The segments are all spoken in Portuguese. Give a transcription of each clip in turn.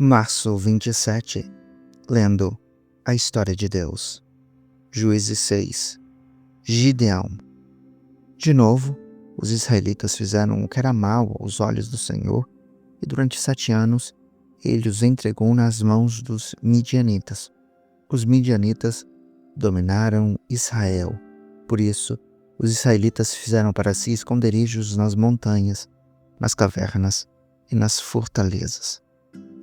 Março 27, lendo a história de Deus. Juízes 6. Gideão. De novo, os israelitas fizeram o que era mal aos olhos do Senhor, e durante 7 anos ele os entregou nas mãos dos midianitas. Os midianitas dominaram Israel. Por isso, os israelitas fizeram para si esconderijos nas montanhas, nas cavernas e nas fortalezas.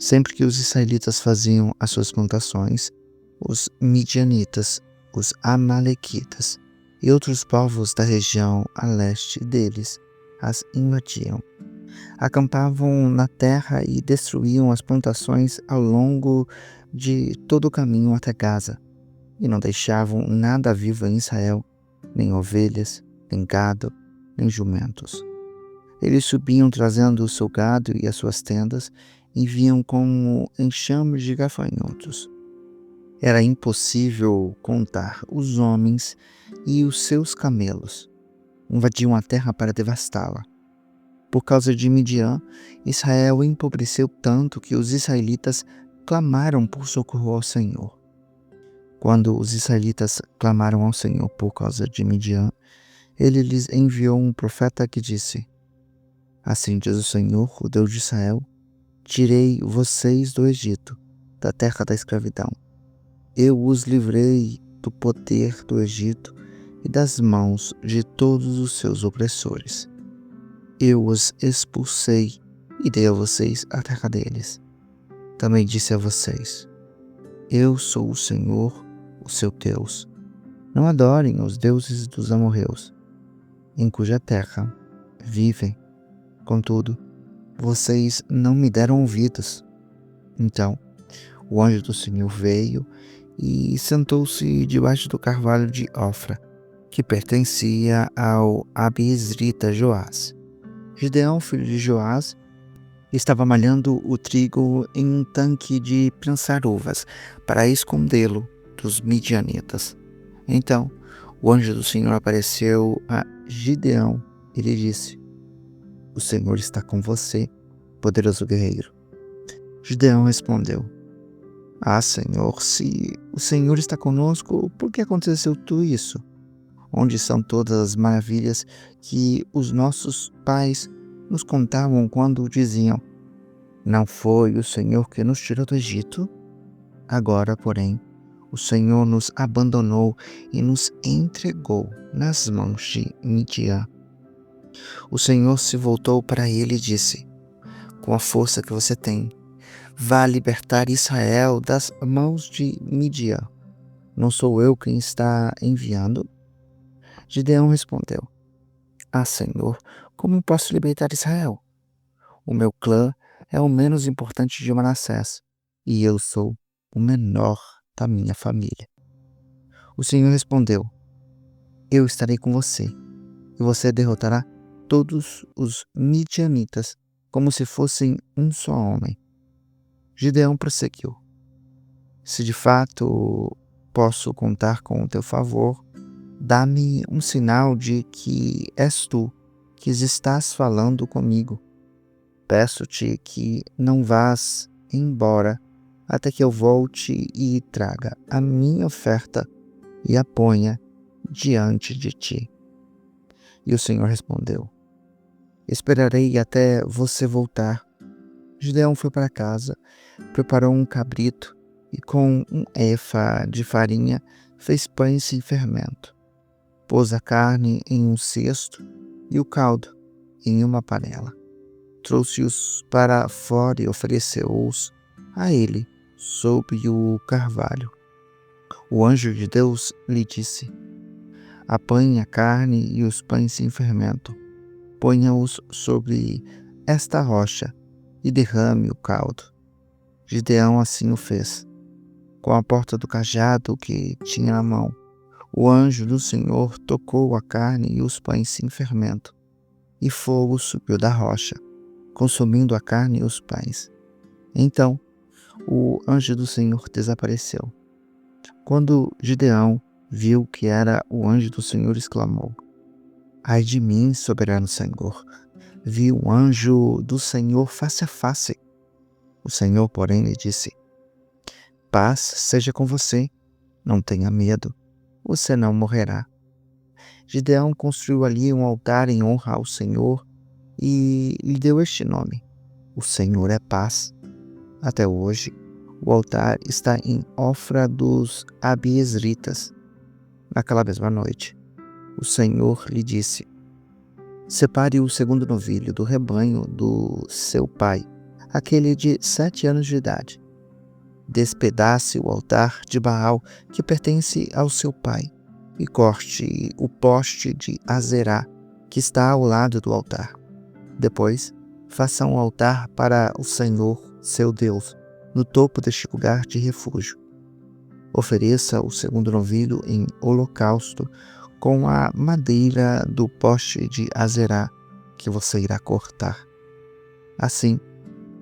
Sempre que os israelitas faziam as suas plantações, os midianitas, os amalequitas e outros povos da região a leste deles as invadiam. Acampavam na terra e destruíam as plantações ao longo de todo o caminho até Gaza, e não deixavam nada vivo em Israel, nem ovelhas, nem gado, nem jumentos. Eles subiam trazendo o seu gado e as suas tendas, e vinham como enxames de gafanhotos. Era impossível contar os homens e os seus camelos. Invadiam a terra para devastá-la. Por causa de Midian, Israel empobreceu tanto que os israelitas clamaram por socorro ao Senhor. Quando os israelitas clamaram ao Senhor por causa de Midian, ele lhes enviou um profeta que disse: Assim diz o Senhor, o Deus de Israel: Tirei vocês do Egito, da terra da escravidão. Eu os livrei do poder do Egito e das mãos de todos os seus opressores. Eu os expulsei e dei a vocês a terra deles. Também disse a vocês: Eu sou o Senhor, o seu Deus. Não adorem os deuses dos amorreus, em cuja terra vivem. Contudo, vocês não me deram ouvidos. Então, o anjo do Senhor veio e sentou-se debaixo do carvalho de Ofra, que pertencia ao abiezrita Joás. Gideão, filho de Joás, estava malhando o trigo em um tanque de prensar uvas para escondê-lo dos midianitas. Então, o anjo do Senhor apareceu a Gideão e lhe disse: O Senhor está com você, poderoso guerreiro. Gideão respondeu: Senhor, se o Senhor está conosco, por que aconteceu tudo isso? Onde estão todas as maravilhas que os nossos pais nos contavam quando diziam: Não foi o Senhor que nos tirou do Egito? Agora, porém, o Senhor nos abandonou e nos entregou nas mãos de Midian. O Senhor se voltou para ele e disse: Com a força que você tem, vá libertar Israel das mãos de Midian. Não sou eu quem está enviando? Gideão respondeu: Senhor, como posso libertar Israel? O meu clã é o menos importante de Manassés, e eu sou o menor da minha família. O Senhor respondeu: Eu estarei com você, e você derrotará todos os midianitas como se fossem um só homem. Gideão prosseguiu: Se de fato posso contar com o teu favor, dá-me um sinal de que és tu que estás falando comigo. Peço-te que não vás embora até que eu volte e traga a minha oferta e a ponha diante de ti. E o Senhor respondeu: Esperarei até você voltar. Gideão foi para casa, preparou um cabrito e com um efa de farinha fez pães sem fermento. Pôs a carne em um cesto e o caldo em uma panela. Trouxe-os para fora e ofereceu-os a ele sob o carvalho. O anjo de Deus lhe disse: Apanhe a carne e os pães sem fermento, ponha-os sobre esta rocha e derrame o caldo. Gideão assim o fez. Com a porta do cajado que tinha na mão, o anjo do Senhor tocou a carne e os pães sem fermento, e fogo subiu da rocha, consumindo a carne e os pães. Então, o anjo do Senhor desapareceu. Quando Gideão viu que era o anjo do Senhor, exclamou: Ai de mim, soberano Senhor! Vi o anjo do Senhor face a face. O Senhor, porém, lhe disse: Paz seja com você, não tenha medo, você não morrerá. Gideão construiu ali um altar em honra ao Senhor e lhe deu este nome: O Senhor é paz. Até hoje, o altar está em Ofra dos Abiezritas. Naquela mesma noite, o Senhor lhe disse: Separe o segundo novilho do rebanho do seu pai, aquele de 7 anos de idade. Despedace o altar de Baal que pertence ao seu pai e corte o poste de Azerá que está ao lado do altar. Depois, faça um altar para o Senhor, seu Deus, no topo deste lugar de refúgio. Ofereça o segundo novilho em holocausto com a madeira do poste de Azerá que você irá cortar. Assim,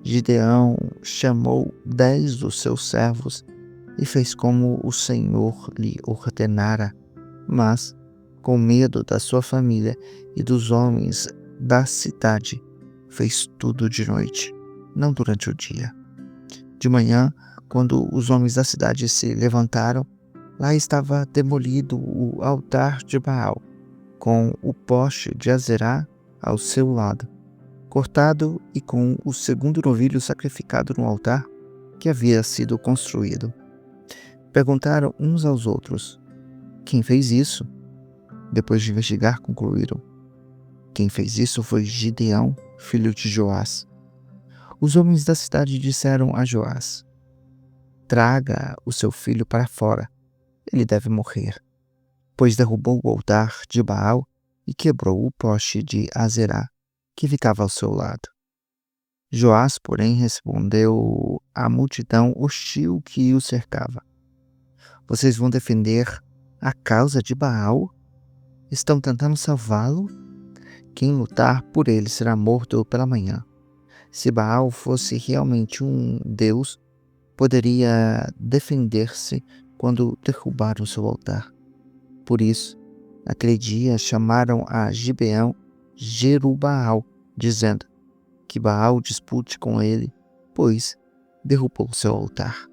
Gideão chamou 10 dos seus servos e fez como o Senhor lhe ordenara, mas, com medo da sua família e dos homens da cidade, fez tudo de noite, não durante o dia. De manhã, quando os homens da cidade se levantaram, lá estava demolido o altar de Baal, com o poste de Azerá ao seu lado, cortado e com o segundo novilho sacrificado no altar que havia sido construído. Perguntaram uns aos outros: Quem fez isso? Depois de investigar, concluíram: Quem fez isso foi Gideão, filho de Joás. Os homens da cidade disseram a Joás: Traga o seu filho para fora. Ele deve morrer, pois derrubou o altar de Baal e quebrou o poste de Azerá, que ficava ao seu lado. Joás, porém, respondeu à multidão hostil que o cercava: Vocês vão defender a causa de Baal? Estão tentando salvá-lo? Quem lutar por ele será morto pela manhã. Se Baal fosse realmente um deus, poderia defender-se quando derrubaram seu altar. Por isso, aquele dia chamaram a Gibeão Jerubaal, dizendo: Que Baal dispute com ele, pois derrubou seu altar.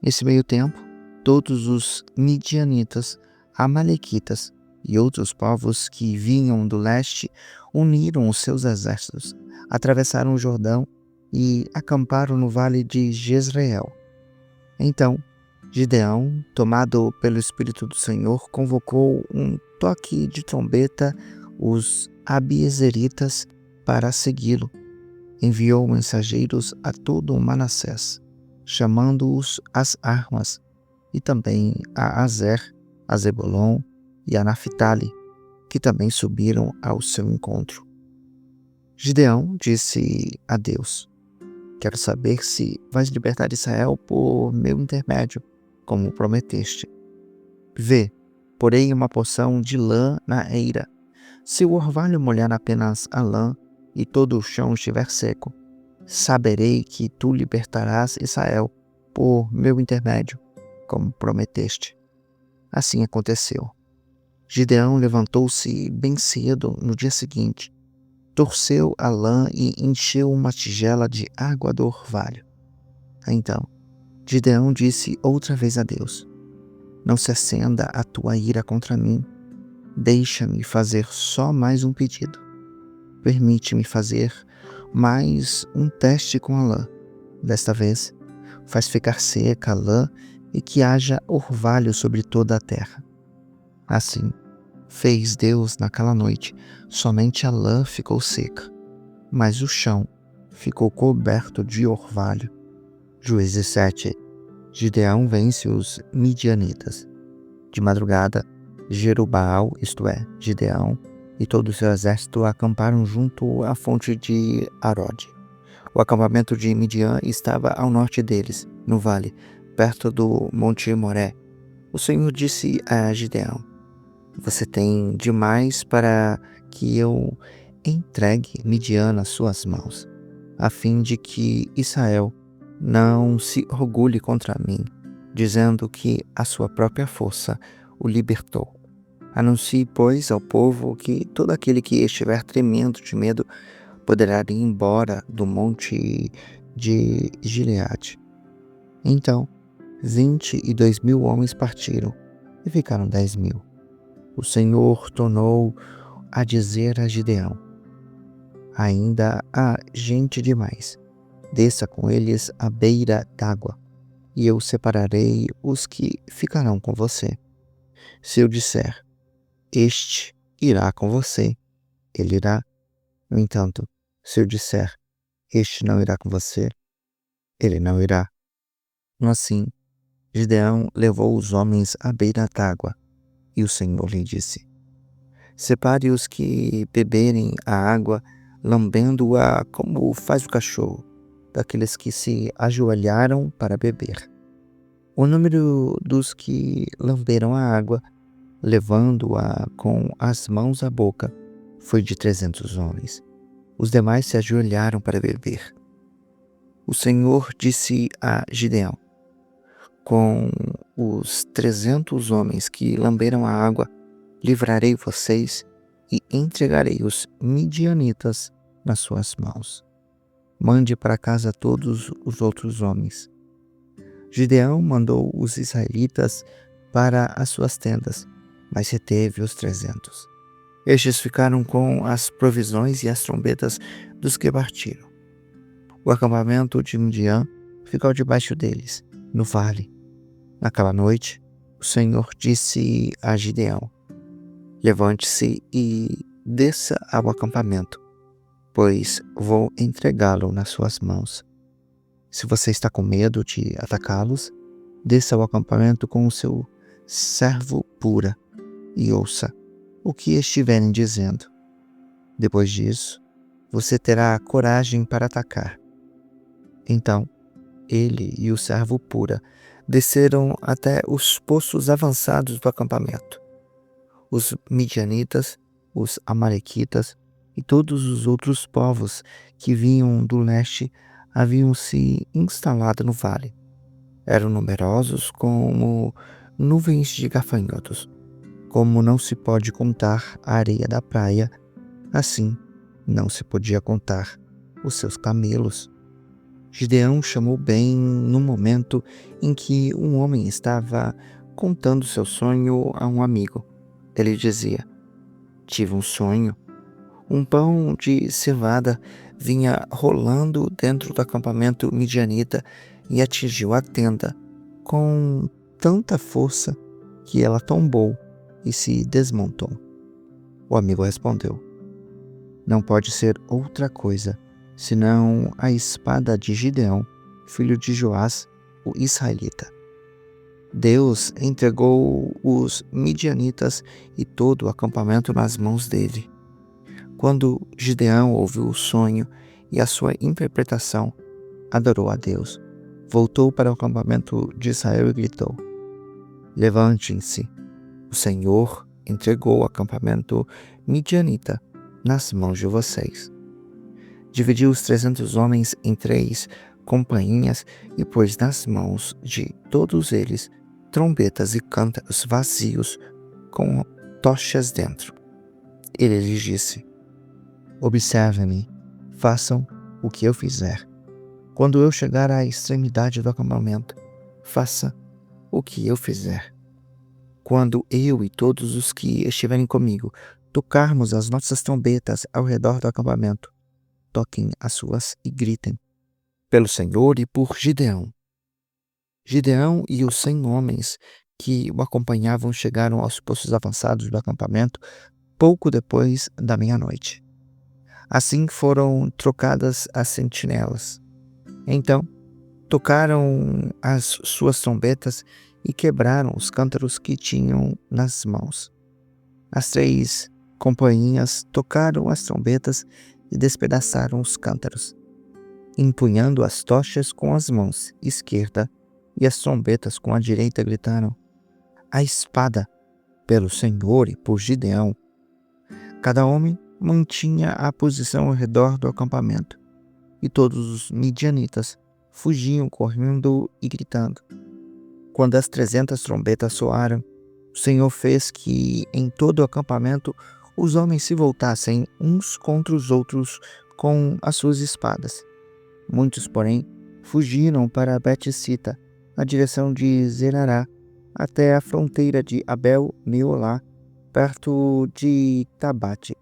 Nesse meio tempo, todos os midianitas, amalequitas e outros povos que vinham do leste uniram os seus exércitos, atravessaram o Jordão e acamparam no vale de Jezreel. Então, Gideão, tomado pelo Espírito do Senhor, convocou um toque de trombeta os abiezeritas para segui-lo. Enviou mensageiros a todo Manassés, chamando-os às armas, e também a Azer, a Zebulon e a Naphtali, que também subiram ao seu encontro. Gideão disse a Deus: Quero saber se vais libertar Israel por meu intermédio, como prometeste. Vê, porei uma porção de lã na eira. Se o orvalho molhar apenas a lã e todo o chão estiver seco, saberei que tu libertarás Israel por meu intermédio, como prometeste. Assim aconteceu. Gideão levantou-se bem cedo no dia seguinte, torceu a lã e encheu uma tigela de água do orvalho. Então, Gideão disse outra vez a Deus: Não se acenda a tua ira contra mim. Deixa-me fazer só mais um pedido. Permite-me fazer mais um teste com a lã. Desta vez, faz ficar seca a lã e que haja orvalho sobre toda a terra. Assim, fez Deus naquela noite. Somente a lã ficou seca, mas o chão ficou coberto de orvalho. Juízes 7. Gideão vence os midianitas. De madrugada, Jerubaal, isto é, Gideão, e todo o seu exército acamparam junto à fonte de Arode. O acampamento de Midian estava ao norte deles, no vale, perto do Monte Moré. O Senhor disse a Gideão: Você tem demais para que eu entregue Midian nas suas mãos, a fim de que Israel não se orgulhe contra mim, dizendo que a sua própria força o libertou. Anuncie, pois, ao povo que todo aquele que estiver tremendo de medo poderá ir embora do monte de Gileade. Então 22.000 homens partiram e ficaram 10.000. O Senhor tornou a dizer a Gideão: ainda há gente demais. Desça com eles à beira d'água, e eu separarei os que ficarão com você. Se eu disser: este irá com você, ele irá. No entanto, se eu disser: este não irá com você, ele não irá. Assim, Gideão levou os homens à beira d'água, e o Senhor lhe disse: separe os que beberem a água, lambendo-a como faz o cachorro, daqueles que se ajoelharam para beber. O número dos que lamberam a água, levando-a com as mãos à boca, foi de 300 homens. Os demais se ajoelharam para beber. O Senhor disse a Gideão: com os 300 homens que lamberam a água, livrarei vocês e entregarei os midianitas nas suas mãos. Mande para casa todos os outros homens. Gideão mandou os israelitas para as suas tendas, mas reteve os 300. Estes ficaram com as provisões e as trombetas dos que partiram. O acampamento de Midian ficou debaixo deles, no vale. Naquela noite, o Senhor disse a Gideão: levante-se e desça ao acampamento, pois vou entregá-lo nas suas mãos. Se você está com medo de atacá-los, desça ao acampamento com o seu servo Pura e ouça o que estiverem dizendo. Depois disso, você terá coragem para atacar. Então, ele e o servo Pura desceram até os poços avançados do acampamento. Os midianitas, os amalequitas e todos os outros povos que vinham do leste haviam se instalado no vale. Eram numerosos como nuvens de gafanhotos. Como não se pode contar a areia da praia, assim não se podia contar os seus camelos. Gideão chamou bem no momento em que um homem estava contando seu sonho a um amigo. Ele dizia: tive um sonho. Um pão de cevada vinha rolando dentro do acampamento midianita e atingiu a tenda com tanta força que ela tombou e se desmontou. O amigo respondeu: não pode ser outra coisa senão a espada de Gideão, filho de Joás, o israelita. Deus entregou os midianitas e todo o acampamento nas mãos dele. Quando Gideão ouviu o sonho e a sua interpretação, adorou a Deus, voltou para o acampamento de Israel e gritou: levantem-se, o Senhor entregou o acampamento midianita nas mãos de vocês. Dividiu os 300 homens em 3 companhias e pôs nas mãos de todos eles trombetas e cântaros vazios com tochas dentro. Ele lhes disse: observem-me, façam o que eu fizer. Quando eu chegar à extremidade do acampamento, faça o que eu fizer. Quando eu e todos os que estiverem comigo tocarmos as nossas trombetas ao redor do acampamento, toquem as suas e gritem: pelo Senhor e por Gideão. Gideão e os 100 homens que o acompanhavam chegaram aos poços avançados do acampamento pouco depois da meia-noite. Assim foram trocadas as sentinelas. Então, tocaram as suas trombetas e quebraram os cântaros que tinham nas mãos. As 3 companhias tocaram as trombetas e despedaçaram os cântaros, empunhando as tochas com as mãos esquerda e as trombetas com a direita, gritaram: a espada, pelo Senhor e por Gideão. Cada homem mantinha a posição ao redor do acampamento, e todos os midianitas fugiam correndo e gritando. Quando as 300 trombetas soaram, o Senhor fez que em todo o acampamento os homens se voltassem uns contra os outros com as suas espadas. Muitos, porém, fugiram para Bet-sita, na direção de Zerará, até a fronteira de Abel-meolá, perto de Tabate.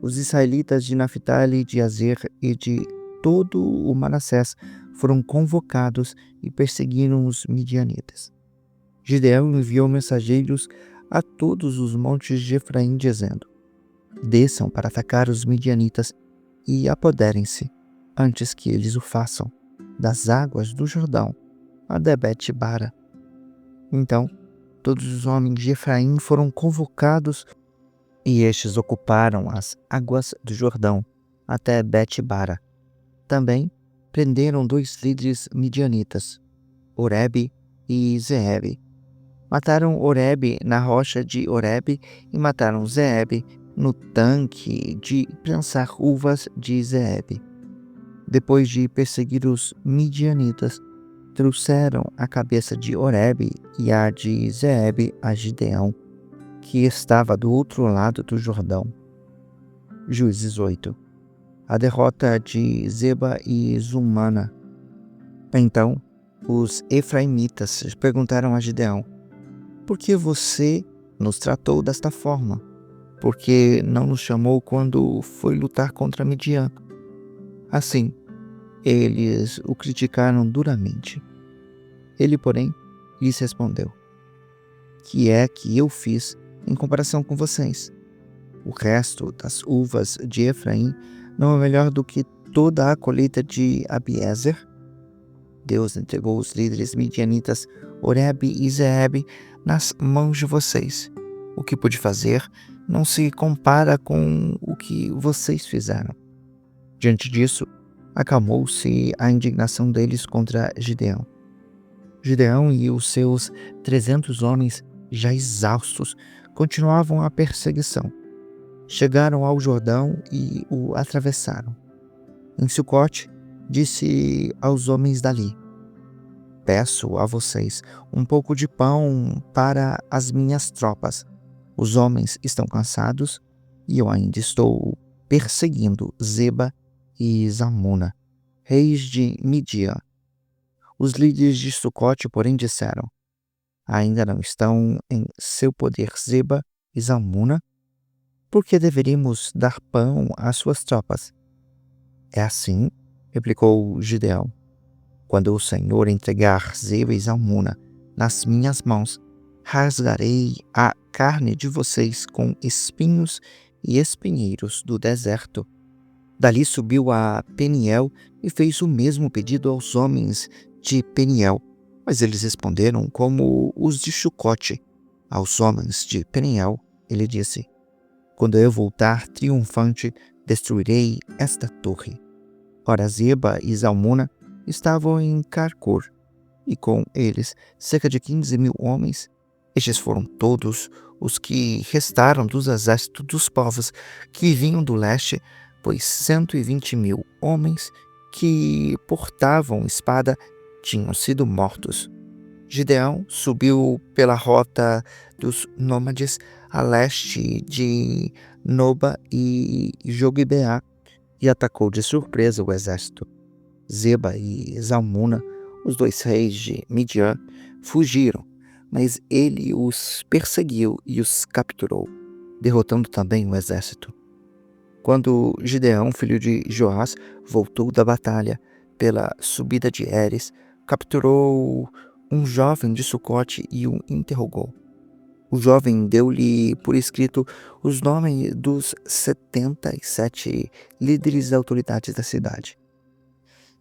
Os israelitas de Naphtali, de Azer e de todo o Manassés foram convocados e perseguiram os midianitas. Gideão enviou mensageiros a todos os montes de Efraim, dizendo: desçam para atacar os midianitas e apoderem-se, antes que eles o façam, das águas do Jordão, a Bet-bara. Então, todos os homens de Efraim foram convocados e estes ocuparam as águas do Jordão até Bet-bara. Também prenderam 2 líderes midianitas, Oreb e Zeeb. Mataram Oreb na rocha de Oreb e mataram Zeeb no tanque de prensar uvas de Zeeb. Depois de perseguir os midianitas, trouxeram a cabeça de Oreb e a de Zeeb a Gideão, que estava do outro lado do Jordão. Juízes 8. A derrota de Zeba e Zumana. Então, os efraimitas perguntaram a Gideão: por que você nos tratou desta forma? Por que não nos chamou quando foi lutar contra Midian? Assim, eles o criticaram duramente. Ele, porém, lhes respondeu: que é que eu fiz em comparação com vocês? O resto das uvas de Efraim não é melhor do que toda a colheita de Abiezer? Deus entregou os líderes midianitas Oreb e Zeeb nas mãos de vocês. O que pude fazer não se compara com o que vocês fizeram. Diante disso, acalmou-se a indignação deles contra Gideão. Gideão e os seus 300 homens, já exaustos, continuavam a perseguição. Chegaram ao Jordão e o atravessaram. Em Sucote, disse aos homens dali: peço a vocês um pouco de pão para as minhas tropas. Os homens estão cansados e eu ainda estou perseguindo Zeba e Zalmuna, reis de Midian. Os líderes de Sucote, porém, disseram: ainda não estão em seu poder Zeba e Zalmuna? Por que deveríamos dar pão às suas tropas? É assim, replicou Gideão: quando o Senhor entregar Zeba e Zalmuna nas minhas mãos, rasgarei a carne de vocês com espinhos e espinheiros do deserto. Dali subiu a Peniel e fez o mesmo pedido aos homens de Peniel, mas eles responderam como os de Sucote. Aos homens de Peniel, ele disse: quando eu voltar triunfante, destruirei esta torre. Ora, Zeba e Zalmuna estavam em Carcor, e com eles cerca de 15.000 homens. Estes foram todos os que restaram dos exércitos dos povos que vinham do leste, pois 120.000 homens que portavam espada tinham sido mortos. Gideão subiu pela rota dos nômades a leste de Noba e Jogibeá e atacou de surpresa o exército. Zeba e Zalmuna, os 2 reis de Midian, fugiram, mas ele os perseguiu e os capturou, derrotando também o exército. Quando Gideão, filho de Joás, voltou da batalha pela subida de Heres, capturou um jovem de Sucote e o interrogou. O jovem deu-lhe por escrito os nomes dos 77 líderes e autoridades da cidade.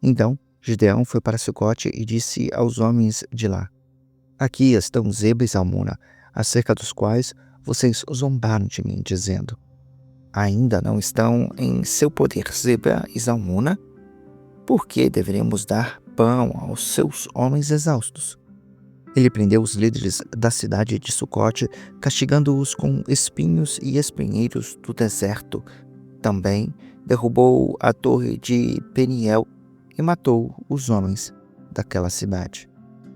Então Gideão foi para Sucote e disse aos homens de lá: aqui estão Zeba e Zalmuna, acerca dos quais vocês zombaram de mim, dizendo: ainda não estão em seu poder Zeba e Zalmuna? Por que deveríamos dar pão aos seus homens exaustos? Ele prendeu os líderes da cidade de Sucote, castigando-os com espinhos e espinheiros do deserto. Também derrubou a torre de Peniel e matou os homens daquela cidade.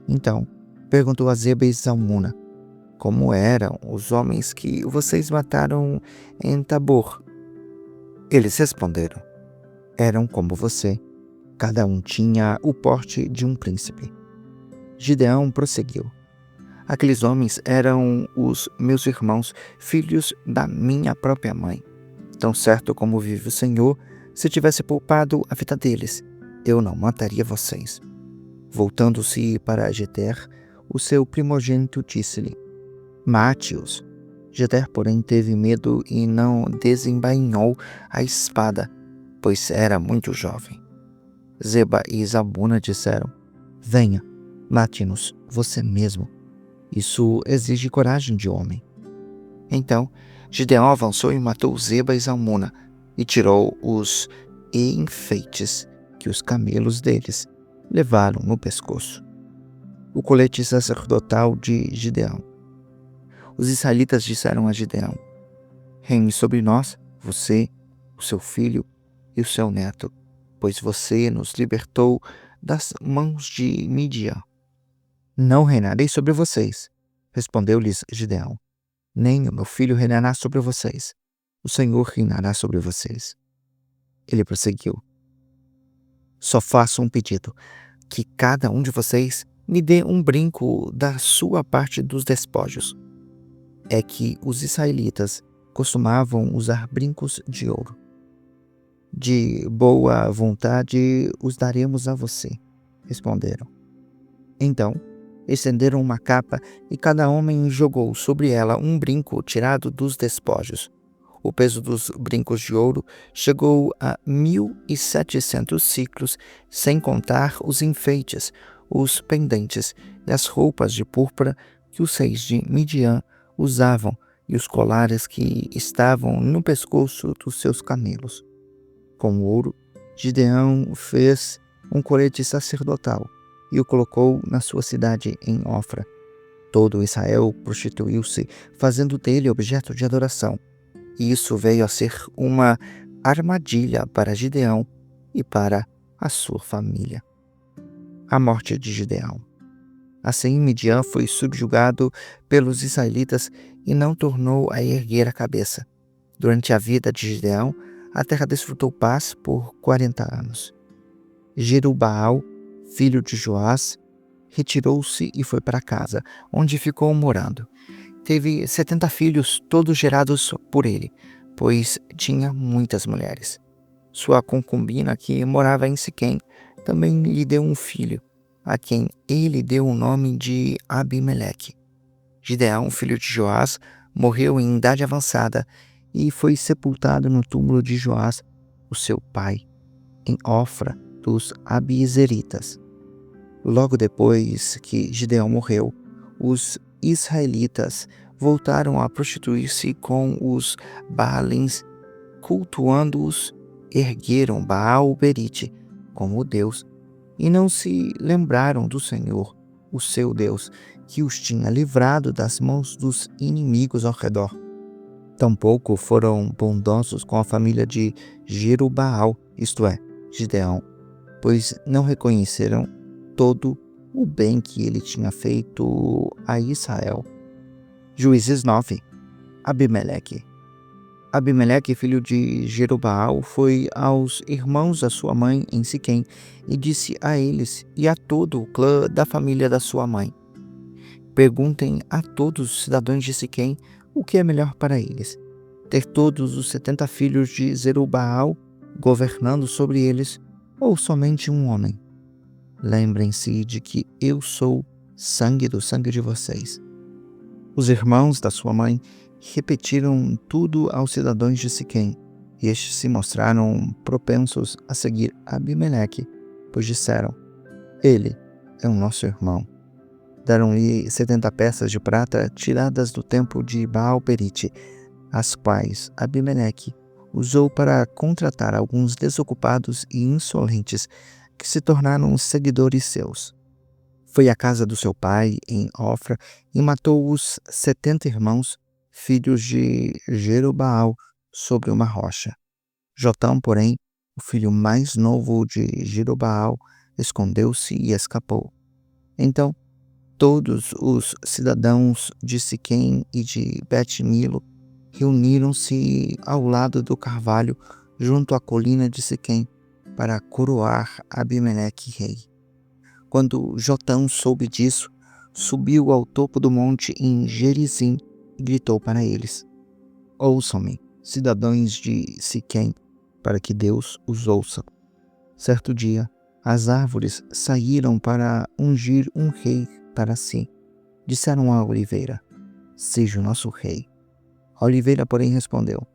Então perguntou a Zeba e Zalmuna: como eram os homens que vocês mataram em Tabor? Eles responderam: eram como você, Cada um tinha o porte de um príncipe. Gideão prosseguiu: aqueles homens eram os meus irmãos, filhos da minha própria mãe. Tão certo como vive o Senhor, se tivesse poupado a vida deles, eu não mataria vocês. Voltando-se para Jeter, o seu primogênito disse-lhe: mate-os. Jeter, porém, teve medo e não desembainhou a espada, pois era muito jovem. Zeba e Zabuna disseram: venha, mate-nos você mesmo. Isso exige coragem de homem. Então, Gideão avançou e matou Zeba e Zalmuna, e tirou os enfeites que os camelos deles levaram no pescoço. O colete sacerdotal de Gideão. Os israelitas disseram a Gideão: reine sobre nós, você, o seu filho e o seu neto, pois você nos libertou das mãos de Midian. Não reinarei sobre vocês, respondeu-lhes Gideão. Nem o meu filho reinará sobre vocês. O Senhor reinará sobre vocês. Ele prosseguiu: só faço um pedido, que cada um de vocês me dê um brinco da sua parte dos despojos. É que os israelitas costumavam usar brincos de ouro. De boa vontade os daremos a você, responderam. Então, estenderam uma capa e cada homem jogou sobre ela um brinco tirado dos despojos. O peso dos brincos de ouro chegou a 1.700 ciclos, sem contar os enfeites, os pendentes e as roupas de púrpura que os reis de Midian usavam e os colares que estavam no pescoço dos seus camelos. Com o ouro, Gideão fez um colete sacerdotal e o colocou na sua cidade em Ofra. Todo Israel prostituiu-se, fazendo dele objeto de adoração. E isso veio a ser uma armadilha para Gideão e para a sua família. A morte de Gideão. Assim, Midian foi subjugado pelos israelitas e não tornou a erguer a cabeça. Durante a vida de Gideão, a terra desfrutou paz por 40 anos. Jerubaal, filho de Joás, retirou-se e foi para casa, onde ficou morando. Teve 70 filhos, todos gerados por ele, pois tinha muitas mulheres. Sua concubina, que morava em Siquém, também lhe deu um filho, a quem ele deu o nome de Abimeleque. Gideão, filho de Joás, morreu em idade avançada e foi sepultado no túmulo de Joás, o seu pai, em Ofra dos Abiezeritas. Logo depois que Gideão morreu, os israelitas voltaram a prostituir-se com os Baalins, cultuando-os, ergueram Baal-Berite como Deus e não se lembraram do Senhor, o seu Deus, que os tinha livrado das mãos dos inimigos ao redor. Tampouco foram bondosos com a família de Jerubaal, isto é, Gideão, pois não reconheceram todo o bem que ele tinha feito a Israel. Juízes 9. Abimeleque. Abimeleque, filho de Jerubaal, foi aos irmãos da sua mãe em Siquém e disse a eles e a todo o clã da família da sua mãe: perguntem a todos os cidadãos de Siquém o que é melhor para eles: ter todos os 70 filhos de Zerubaal governando sobre eles, ou somente um homem? Lembrem-se de que eu sou sangue do sangue de vocês. Os irmãos da sua mãe repetiram tudo aos cidadãos de Siquém, e estes se mostraram propensos a seguir Abimeleque, pois disseram: ele é o nosso irmão. Deram-lhe 70 peças de prata tiradas do templo de Baal-Berite, as quais Abimeleque usou para contratar alguns desocupados e insolentes que se tornaram seguidores seus. Foi à casa do seu pai, em Ofra, e matou os 70 irmãos, filhos de Jerubaal, sobre uma rocha. Jotão, porém, o filho mais novo de Jerubaal, escondeu-se e escapou. Então, todos os cidadãos de Siquém e de Bet-Milo reuniram-se ao lado do carvalho, junto à colina de Siquém, para coroar Abimeleque rei. Quando Jotão soube disso, subiu ao topo do monte em Gerizim e gritou para eles: Ouçam-me, cidadãos de Siquém, para que Deus os ouça. Certo dia, as árvores saíram para ungir um rei para si. Disseram à oliveira: Seja o nosso rei. A oliveira, porém, respondeu: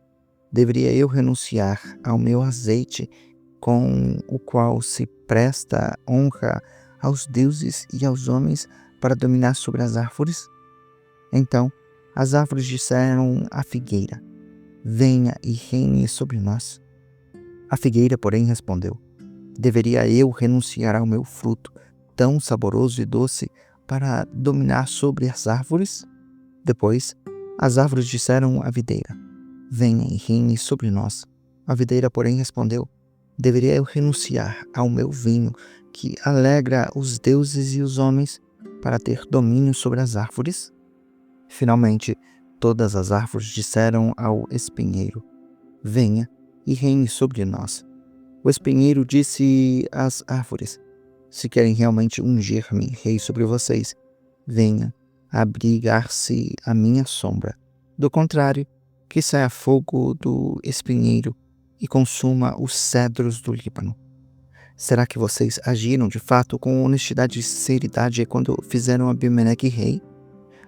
Deveria eu renunciar ao meu azeite, com o qual se presta honra aos deuses e aos homens, para dominar sobre as árvores? Então as árvores disseram à figueira: Venha e reine sobre nós. A figueira, porém, respondeu: Deveria eu renunciar ao meu fruto, tão saboroso e doce, para dominar sobre as árvores? Depois as árvores disseram à videira: Venha e reine sobre nós. A videira, porém, respondeu: Deveria eu renunciar ao meu vinho, que alegra os deuses e os homens, para ter domínio sobre as árvores? Finalmente, todas as árvores disseram ao espinheiro: Venha e reine sobre nós. O espinheiro disse às árvores: Se querem realmente ungir-me rei sobre vocês, venha abrigar-se à minha sombra. Do contrário, que saia fogo do espinheiro e consuma os cedros do Líbano. Será que vocês agiram de fato com honestidade e sinceridade quando fizeram Abimeleque rei?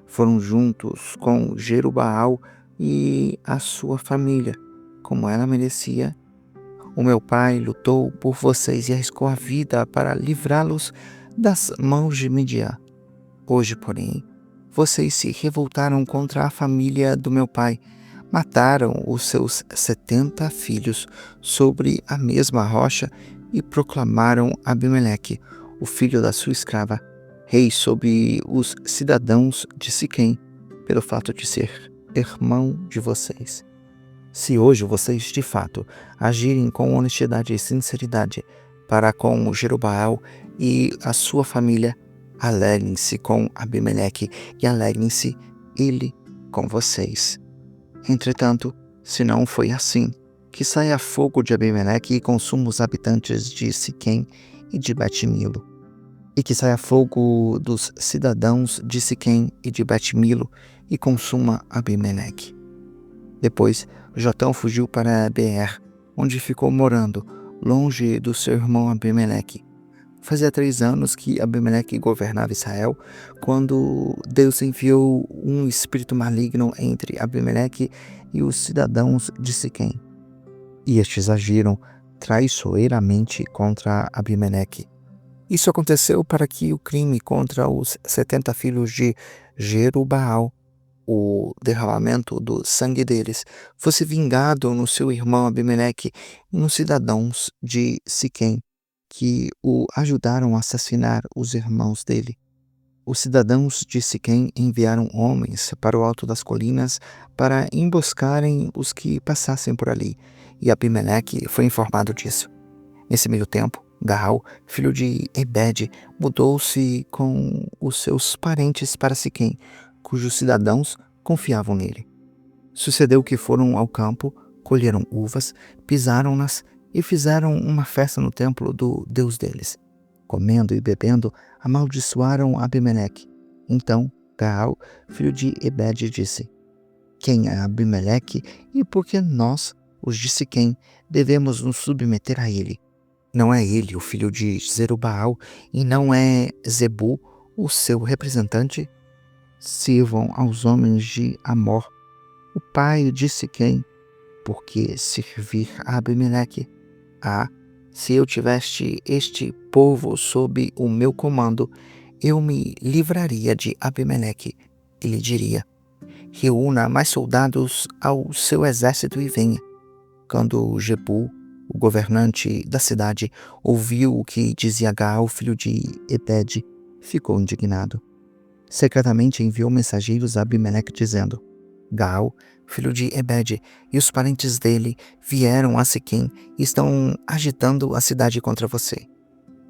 Foram juntos com Jerubaal e a sua família, como ela merecia. O meu pai lutou por vocês e arriscou a vida para livrá-los das mãos de Midian. Hoje, porém, vocês se revoltaram contra a família do meu pai. Mataram os seus 70 filhos sobre a mesma rocha e proclamaram Abimeleque, o filho da sua escrava, rei sobre os cidadãos de Siquém, pelo fato de ser irmão de vocês. Se hoje vocês de fato agirem com honestidade e sinceridade para com Jerubaal e a sua família, alegrem-se com Abimeleque e alegrem-se ele com vocês. Entretanto, se não foi assim, que saia fogo de Abimeleque e consuma os habitantes de Siquém e de Bet-Milo, e que saia fogo dos cidadãos de Siquém e de Bet-Milo e consuma Abimeleque. Depois, Jotão fugiu para Beer, onde ficou morando, longe do seu irmão Abimeleque. Fazia 3 anos que Abimeleque governava Israel, quando Deus enviou um espírito maligno entre Abimeleque e os cidadãos de Siquém. E estes agiram traiçoeiramente contra Abimeleque. Isso aconteceu para que o crime contra os 70 filhos de Jerubaal, o derramamento do sangue deles, fosse vingado no seu irmão Abimeleque e nos cidadãos de Siquém, que o ajudaram a assassinar os irmãos dele. Os cidadãos de Siquém enviaram homens para o alto das colinas para emboscarem os que passassem por ali, e Abimeleque foi informado disso. Nesse meio tempo, Gaal, filho de Ebed, mudou-se com os seus parentes para Siquém, cujos cidadãos confiavam nele. Sucedeu que foram ao campo, colheram uvas, pisaram-nas e fizeram uma festa no templo do Deus deles. Comendo e bebendo, amaldiçoaram Abimeleque. Então Gaal, filho de Ebed, disse: Quem é Abimeleque e por que nós, os de Siquém, devemos nos submeter a ele? Não é ele o filho de Zerubaal e não é Zebu o seu representante? Sirvam aos homens de Amor, o pai de Siquém, porque servir a Abimeleque? Se eu tivesse este povo sob o meu comando, eu me livraria de Abimeleque. Ele diria: reúna mais soldados ao seu exército e venha. Quando Jebu, o governante da cidade, ouviu o que dizia Gaal, filho de Ebed, ficou indignado. Secretamente enviou mensageiros a Abimeleque dizendo: Gaal, filho de Ebed, e os parentes dele vieram a Siquém e estão agitando a cidade contra você.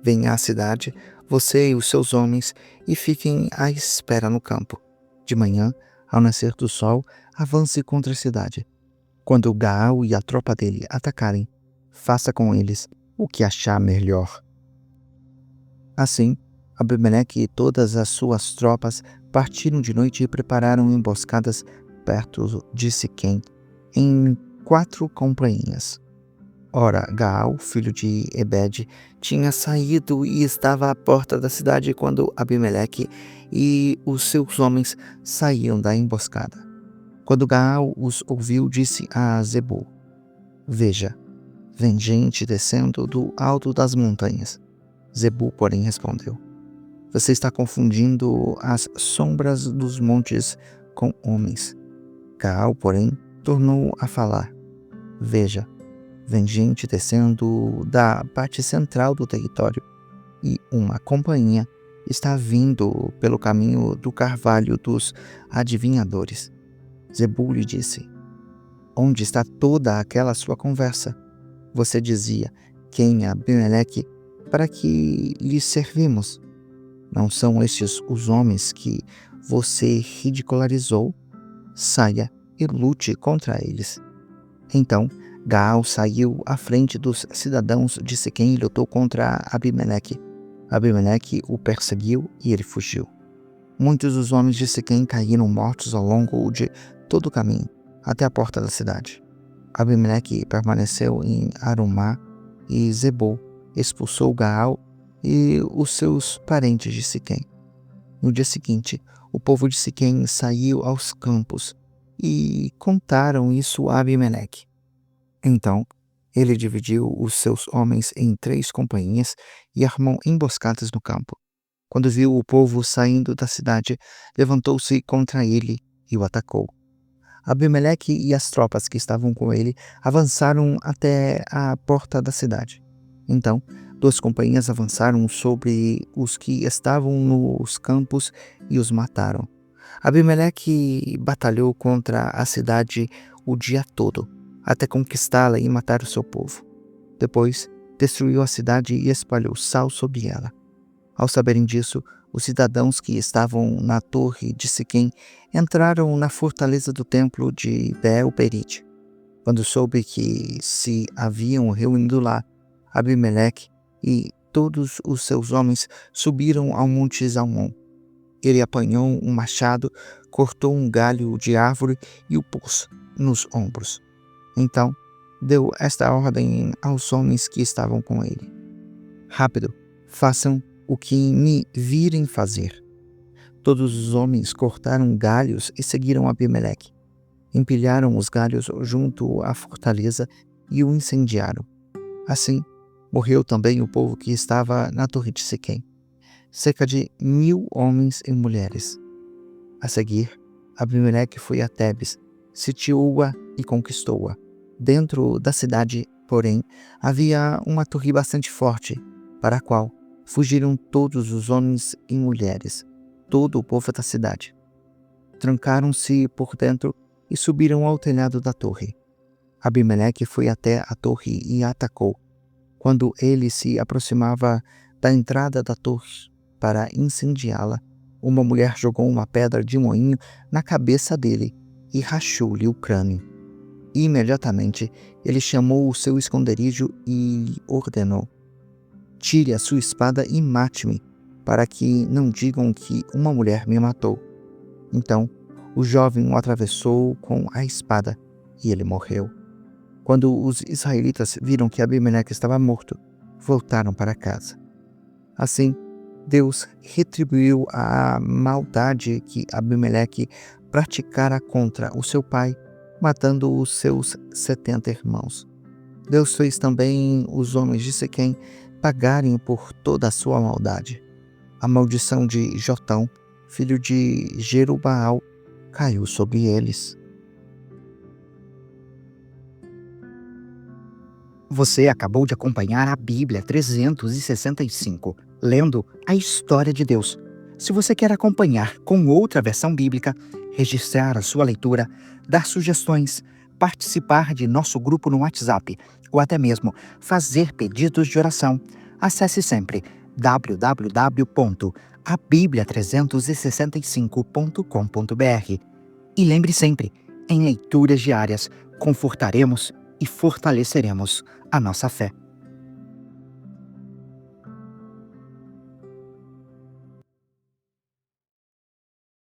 Venha à cidade, você e os seus homens, e fiquem à espera no campo. De manhã, ao nascer do sol, avance contra a cidade. Quando Gaal e a tropa dele atacarem, faça com eles o que achar melhor. Assim, Abimeleque e todas as suas tropas partiram de noite e prepararam emboscadas perto de Siquém, em 4 companhias. Ora, Gaal, filho de Ebed, tinha saído e estava à porta da cidade quando Abimeleque e os seus homens saíam da emboscada. Quando Gaal os ouviu, disse a Zebul: Veja, vem gente descendo do alto das montanhas. Zebul, porém, respondeu: Você está confundindo as sombras dos montes com homens. Gaal, porém, tornou a falar: Veja, vem gente descendo da parte central do território, e uma companhia está vindo pelo caminho do carvalho dos adivinhadores. Zebul lhe disse: Onde está toda aquela sua conversa? Você dizia: Quem é Abimeleque, para que lhe servimos? Não são estes os homens que você ridicularizou? Saia e lute contra eles. Então Gaal saiu à frente dos cidadãos de Siquém e lutou contra Abimeleque. Abimeleque o perseguiu e ele fugiu. Muitos dos homens de Siquém caíram mortos ao longo de todo o caminho, até a porta da cidade. Abimeleque permaneceu em Arumá e Zebul expulsou Gaal e os seus parentes de Siquém. No dia seguinte, o povo de Siquém saiu aos campos e contaram isso a Abimeleque. Então, ele dividiu os seus homens em 3 companhias e armou emboscadas no campo. Quando viu o povo saindo da cidade, levantou-se contra ele e o atacou. Abimeleque e as tropas que estavam com ele avançaram até a porta da cidade. Então, 2 companhias avançaram sobre os que estavam nos campos e os mataram. Abimeleque batalhou contra a cidade o dia todo, até conquistá-la e matar o seu povo. Depois, destruiu a cidade e espalhou sal sobre ela. Ao saberem disso, os cidadãos que estavam na torre de Siquém entraram na fortaleza do templo de Beel-Berite. Quando soube que se haviam reunido lá, Abimeleque e todos os seus homens subiram ao monte Zalmon. Ele apanhou um machado, cortou um galho de árvore e o pôs nos ombros. Então, deu esta ordem aos homens que estavam com ele: Rápido, façam o que me virem fazer. Todos os homens cortaram galhos e seguiram Abimeleque. Empilharam os galhos junto à fortaleza e o incendiaram. Assim, morreu também o povo que estava na torre de Siquém, cerca de 1000 homens e mulheres. A seguir, Abimeleque foi a Tebes, sitiou-a e conquistou-a. Dentro da cidade, porém, havia uma torre bastante forte, para a qual fugiram todos os homens e mulheres, todo o povo da cidade. Trancaram-se por dentro e subiram ao telhado da torre. Abimeleque foi até a torre e a atacou. Quando ele se aproximava da entrada da torre para incendiá-la, uma mulher jogou uma pedra de moinho na cabeça dele e rachou-lhe o crânio. Imediatamente, ele chamou o seu esconderijo e ordenou: Tire a sua espada e mate-me, para que não digam que uma mulher me matou. Então, o jovem o atravessou com a espada e ele morreu. Quando os israelitas viram que Abimeleque estava morto, voltaram para casa. Assim, Deus retribuiu a maldade que Abimeleque praticara contra o seu pai, matando os seus 70 irmãos. Deus fez também os homens de Siquém pagarem por toda a sua maldade. A maldição de Jotão, filho de Jerubaal, caiu sobre eles. Você acabou de acompanhar a Bíblia 365, lendo a história de Deus. Se você quer acompanhar com outra versão bíblica, registrar a sua leitura, dar sugestões, participar de nosso grupo no WhatsApp ou até mesmo fazer pedidos de oração, acesse sempre www.abiblia365.com.br. E lembre sempre, em leituras diárias, confortaremos e fortaleceremos a nossa fé.